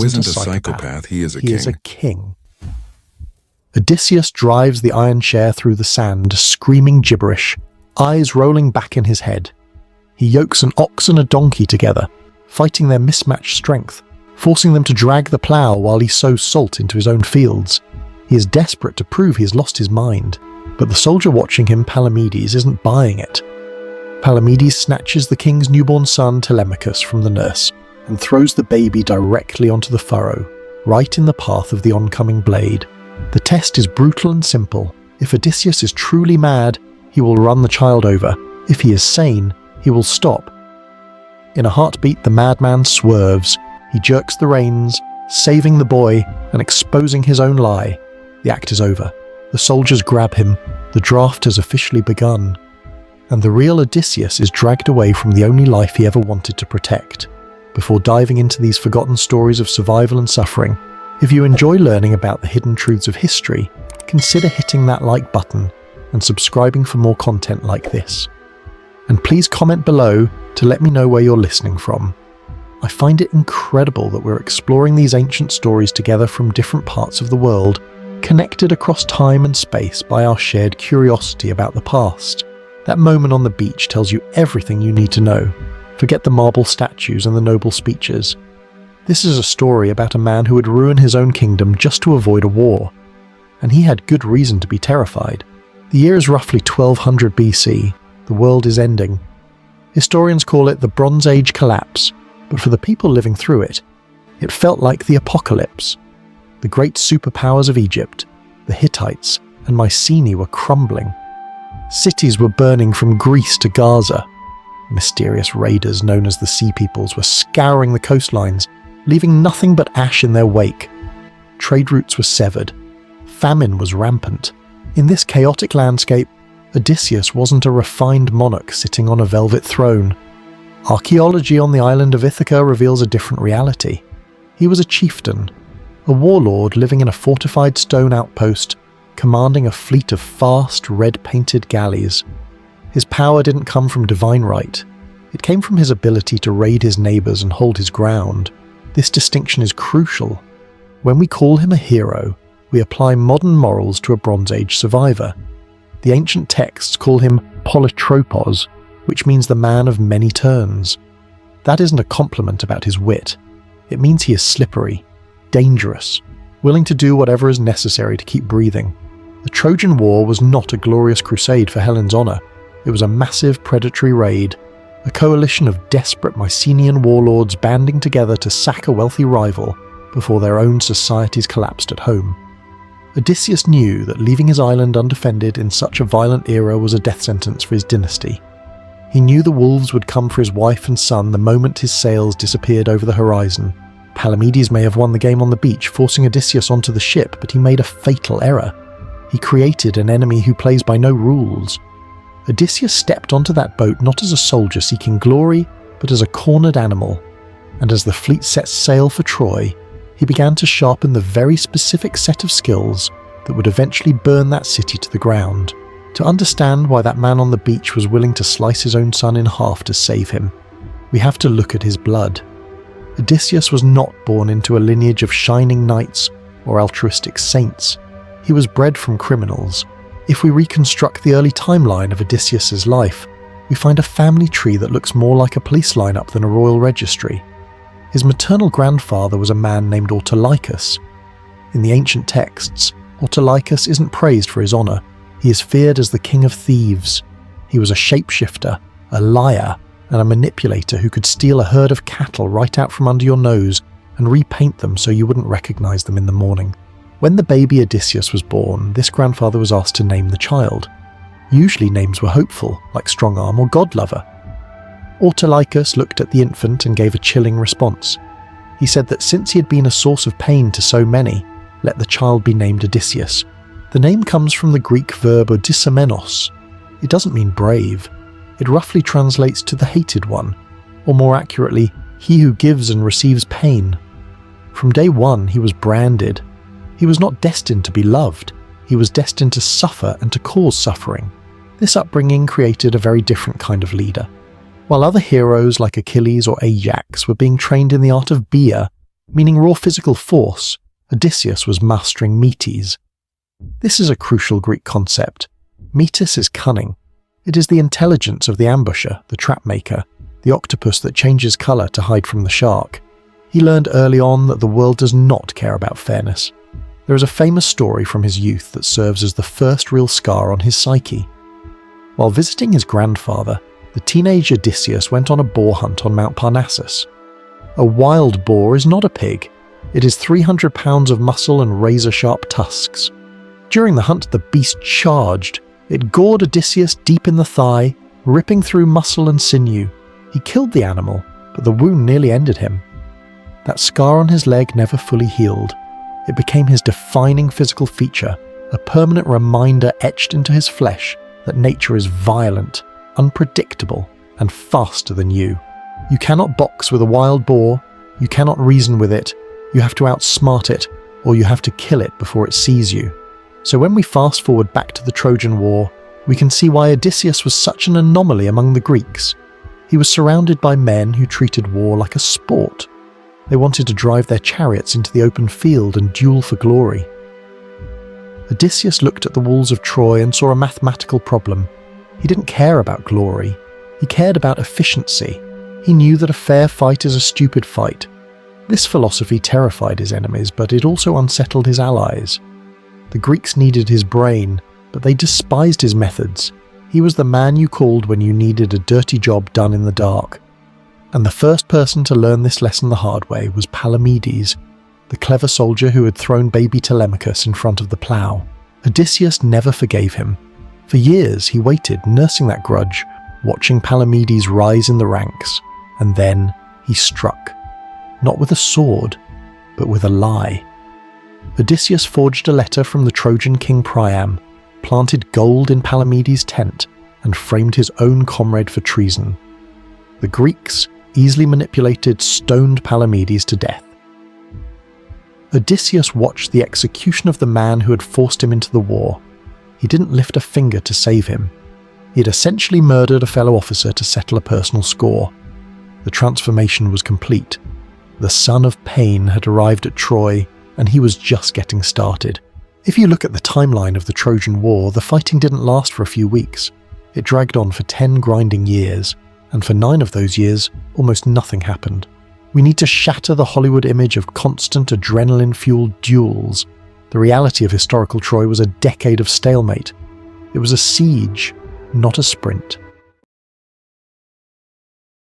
isn't a psychopath, he is a king. He is a king. Odysseus drives the iron chair through the sand, screaming gibberish, eyes rolling back in his head. He yokes an ox and a donkey together, fighting their mismatched strength, forcing them to drag the plough while he sows salt into his own fields. He is desperate to prove he has lost his mind, but the soldier watching him, Palamedes, isn't buying it. Palamedes snatches the king's newborn son, Telemachus, from the nurse and throws the baby directly onto the furrow, right in the path of the oncoming blade. The test is brutal and simple. If Odysseus is truly mad, he will run the child over. If he is sane, he will stop. In a heartbeat, the madman swerves. He jerks the reins, saving the boy and exposing his own lie. The act is over. The soldiers grab him. The draft has officially begun. And the real Odysseus is dragged away from the only life he ever wanted to protect. Before diving into these forgotten stories of survival and suffering, if you enjoy learning about the hidden truths of history, consider hitting that like button and subscribing for more content like this. And please comment below to let me know where you're listening from. I find it incredible that we're exploring these ancient stories together from different parts of the world, connected across time and space by our shared curiosity about the past. That moment on the beach tells you everything you need to know. Forget the marble statues and the noble speeches. This is a story about a man who would ruin his own kingdom just to avoid a war. And he had good reason to be terrified. The year is roughly 1200 BC. The world is ending. Historians call it the Bronze Age collapse, but for the people living through it, it felt like the apocalypse. The great superpowers of Egypt, the Hittites, and Mycenae were crumbling. Cities were burning from Greece to Gaza. Mysterious raiders known as the Sea Peoples were scouring the coastlines, leaving nothing but ash in their wake. Trade routes were severed. Famine was rampant. In this chaotic landscape, Odysseus wasn't a refined monarch sitting on a velvet throne. Archaeology on the island of Ithaca reveals a different reality. He was a chieftain, a warlord living in a fortified stone outpost, commanding a fleet of fast, red-painted galleys. His power didn't come from divine right. It came from his ability to raid his neighbours and hold his ground. This distinction is crucial. When we call him a hero, we apply modern morals to a Bronze Age survivor. The ancient texts call him polytropos, which means the man of many turns. That isn't a compliment about his wit. It means he is slippery, dangerous, willing to do whatever is necessary to keep breathing. The Trojan War was not a glorious crusade for Helen's honour. It was a massive predatory raid, a coalition of desperate Mycenaean warlords banding together to sack a wealthy rival before their own societies collapsed at home. Odysseus knew that leaving his island undefended in such a violent era was a death sentence for his dynasty. He knew the wolves would come for his wife and son the moment his sails disappeared over the horizon. Palamedes may have won the game on the beach, forcing Odysseus onto the ship, but he made a fatal error. He created an enemy who plays by no rules. Odysseus stepped onto that boat not as a soldier seeking glory, but as a cornered animal. And as the fleet set sail for Troy, he began to sharpen the very specific set of skills that would eventually burn that city to the ground. To understand why that man on the beach was willing to slice his own son in half to save him, we have to look at his blood. Odysseus was not born into a lineage of shining knights or altruistic saints. He was bred from criminals. If we reconstruct the early timeline of Odysseus's life, we find a family tree that looks more like a police lineup than a royal registry. His maternal grandfather was a man named Autolycus. In the ancient texts, Autolycus isn't praised for his honour. He is feared as the king of thieves. He was a shapeshifter, a liar, and a manipulator who could steal a herd of cattle right out from under your nose and repaint them so you wouldn't recognise them in the morning. When the baby Odysseus was born, this grandfather was asked to name the child. Usually names were hopeful, like Strongarm or Godlover. Autolycus looked at the infant and gave a chilling response. He said that since he had been a source of pain to so many, let the child be named Odysseus. The name comes from the Greek verb odyssemenos. It doesn't mean brave. It roughly translates to the hated one, or more accurately, he who gives and receives pain. From day one, he was branded. He was not destined to be loved. He was destined to suffer and to cause suffering. This upbringing created a very different kind of leader. While other heroes like Achilles or Ajax were being trained in the art of beer, Meaning raw physical force, Odysseus was mastering MythIs. This is a crucial Greek concept. MythIs is cunning. It is the intelligence of the ambusher, the trapmaker, the octopus that changes colour to hide from the shark. He learned early on that the world does not care about fairness. There is a famous story from his youth that serves as the first real scar on his psyche. While visiting his grandfather, the teenage Odysseus went on a boar hunt on Mount Parnassus. A wild boar is not a pig. It is 300 pounds of muscle and razor-sharp tusks. During the hunt, the beast charged. It gored Odysseus deep in the thigh, ripping through muscle and sinew. He killed the animal, but the wound nearly ended him. That scar on his leg never fully healed. It became his defining physical feature, a permanent reminder etched into his flesh that nature is violent, unpredictable, and faster than you. You cannot box with a wild boar, you cannot reason with it, you have to outsmart it, or you have to kill it before it sees you. So when we fast forward back to the Trojan War, we can see why Odysseus was such an anomaly among the Greeks. He was surrounded by men who treated war like a sport. They wanted to drive their chariots into the open field and duel for glory. Odysseus looked at the walls of Troy and saw a mathematical problem. He didn't care about glory. He cared about efficiency. He knew that a fair fight is a stupid fight. This philosophy terrified his enemies, but it also unsettled his allies. The Greeks needed his brain, but they despised his methods. He was the man you called when you needed a dirty job done in the dark. And the first person to learn this lesson the hard way was Palamedes, the clever soldier who had thrown baby Telemachus in front of the plough. Odysseus never forgave him. For years he waited, nursing that grudge, watching Palamedes rise in the ranks, and then he struck. Not with a sword, but with a lie. Odysseus forged a letter from the Trojan king Priam, planted gold in Palamedes' tent, and framed his own comrade for treason. The Greeks, easily manipulated, stoned Palamedes to death. Odysseus watched the execution of the man who had forced him into the war. He didn't lift a finger to save him. He had essentially murdered a fellow officer to settle a personal score. The transformation was complete. The son of pain had arrived at Troy, and he was just getting started. If you look at the timeline of the Trojan War, the fighting didn't last for a few weeks. It dragged on for 10 grinding years, and for 9 of those years, almost nothing happened. We need to shatter the Hollywood image of constant adrenaline-fueled duels. The reality of historical Troy was a decade of stalemate. It was a siege, not a sprint.